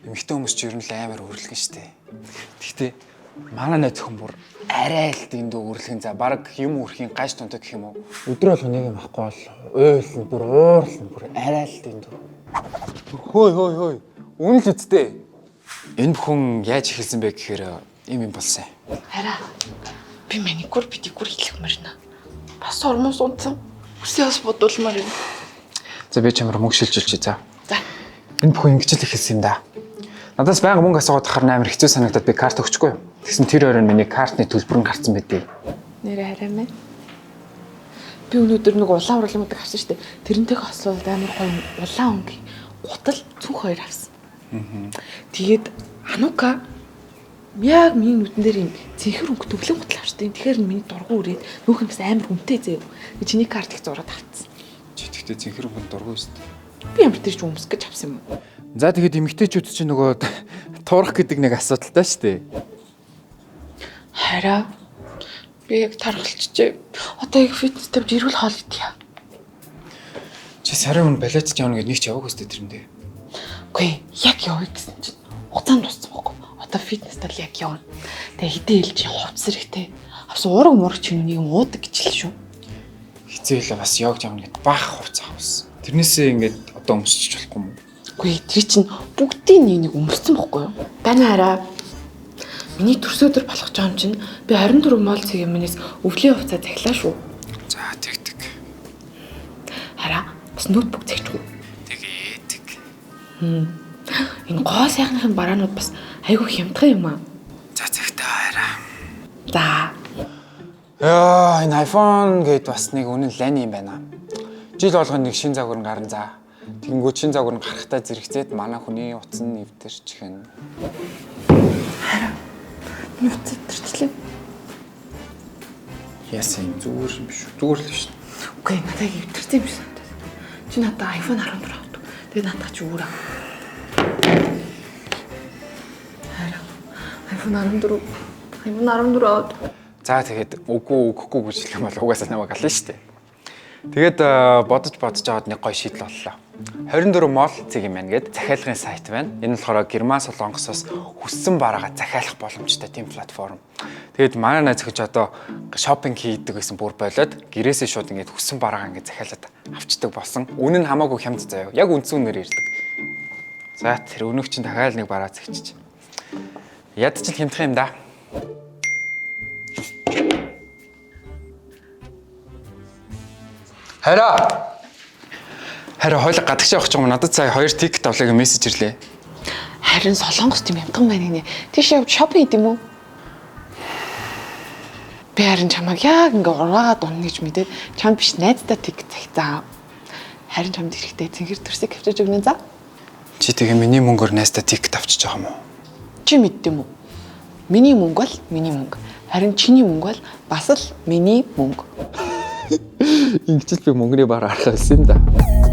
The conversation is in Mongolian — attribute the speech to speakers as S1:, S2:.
S1: эмэгтэй хүмүүс ч ер нь л амар өөрлөгөн штэ. Гэхдээ манай найз хүн бүр арай л дэндүү өөрлөгөн за баг юм өрхийн гаж тундаг гэх юм уу. Өдрөө л нэг юм ахгүй бол уйлна бүр уурлна бүр арай л дэндүү. Хөөй. Үнэн л үсттэй. Энэ бүхэн яаж эхэлсэн бэ гэхээр юм болсон.
S2: Хараа. Би маникюр педикюр хийх мөрнө. Бас ормоос унтсан. Үсээс бодулмаар юм.
S1: За би чамаар мөнгө шилжүүлчих за.
S2: За.
S1: Энэ бүхэн ингэж л эхэлсэн юм да. Надаас байнга мөнгө асуугаад тахаар амар хэцүү санагдаад би карт өгчихгүй юу. Тэгсэн тэр оройн миний картны төлбөр нь гарсан байдیں۔
S2: Нэрээ хараа мэ. Би өнөөдөр нэг улаан урлын мөдөг авсан шүү дээ. Тэрнтэйг хослуулаад амар гоё улаан өнгийн гутал цүнх хоёр авсан. Тэгээд Анука яг миний нүдэн дээр юм цэнхэр өнгө төвлөн гутал авчихсан. Тэгэхээр миний дургу үрээд нөхөн бас амар хүнтэй заяа. Чиний карт их зураад авчихсан.
S1: Чи тэгтээ цэнхэр өнгөнд дургу өст.
S2: Би ямар тэр ч өмс гэж авсан юм.
S1: За тэгэд эмэгтэйчүүд чинь нөгөө туурах гэдэг нэг асуудалтай шүү дээ.
S2: Хараа. Би яг тархалчжээ. Одоо яг фитнес тавьж эрүүл хоол идэх.
S1: Чи сарын өмнө балет явна гэдэг нэг ч яваг өстэй тэрэндээ.
S2: Үгүй яг явъя гэсэн чинь хугацаанд дууссан байхгүй. Одоо фитнес тал яг явна. Тэгээ хитэ хэлж хувцс хэрэгтэй. Авсан уурга мург чинь нэг юм уудаг гэж л шүү.
S1: Хизээлээ бас явж явна гэд баах хувцас авсан. Тэрнээсээ ингээд одоо өмсчих болохгүй юм.
S2: Үгүй тэр чинь бүгдийн нэг өмссөн байхгүй юу? Тань хараа. Миний төрс өдөр болох жаам чинь би 24 мол цагийн минээс өвлийн хувцас захилаа шүү.
S1: За тэгдэг.
S2: Хараа бас ноутбук захичихгүй.
S1: Тэгээд.
S2: Энэ гоо сайхныхын бараанууд бас айгүй хямдхан юм аа.
S1: За цагтаа хараа.
S2: За.
S1: Яа, энэ iPhone гээд бас нэг үнэн лайны юм байна. Жил болгоно нэг шин загвар гарна за. Тэнгүүд шин загвар гарахтаа зэрэгцээд манай хүний утас нь нэвтэрч гэн.
S2: Хараа. Нэвтэрчлээ.
S1: Яасан зүгээр юм биш үү? Зүгээр л биш.
S2: Үгүй надад нэвтэрсэн юм шиг санагдав. Чи надад iPhone 14 авдаг. Тэгээд надад чи өөр ав. Хараа. iPhone 14 аваад.
S1: За тэгээд үгүй өгөхгүй гэж хэлэх юм бол угаасаа намайг ална шүү дээ. Тэгээд бодож аваад нэг гоё шийдэл боллоо. 24 мол цэг юм байна гэд захиалгын сайт байна. Энэ нь болохоор Герман Солонгосоос хүссэн бараагаа захиалах боломжтой тийм платформ. Тэгээд манай найз гэж одоо шопинг хийдэг гэсэн бүр болоод гэрээсээ шууд ингээд хүссэн бараагаа ингээд захиалаад авчдаг болсон. Үнэн нь хамаагүй хямд заяа. Яг үндсэн үнээр ирдэг. За тэр өнөг чинь дахиад нэг бараа захичиж. Яд ч хямдах юм да. Хараа хойлог гадагш явах гэж юм надад сая 2 тикет авлаа гэж мессеж ирлээ.
S2: Харин Солонгос тийм ямтан байна гинэ. Тийш явж шопинг хийдэм үү? Би харин чамайг яг ингээ ураагаад унна гэж мэдээд чам биш найздаа тикет цагтаа. Харин чамд хэрэгтэй цэнхэр төрсийг авчиж өгнө за.
S1: Чи тэгээ миний мөнгөөр найстаа тикет авчиж байгаа юм уу?
S2: Чи мэддэм үү? Миний мөнгө бол миний мөнгө. Харин чиний мөнгө бол бас л миний мөнгө.
S1: Ингэж л би мөнгөний бараа харах гэсэн юм да.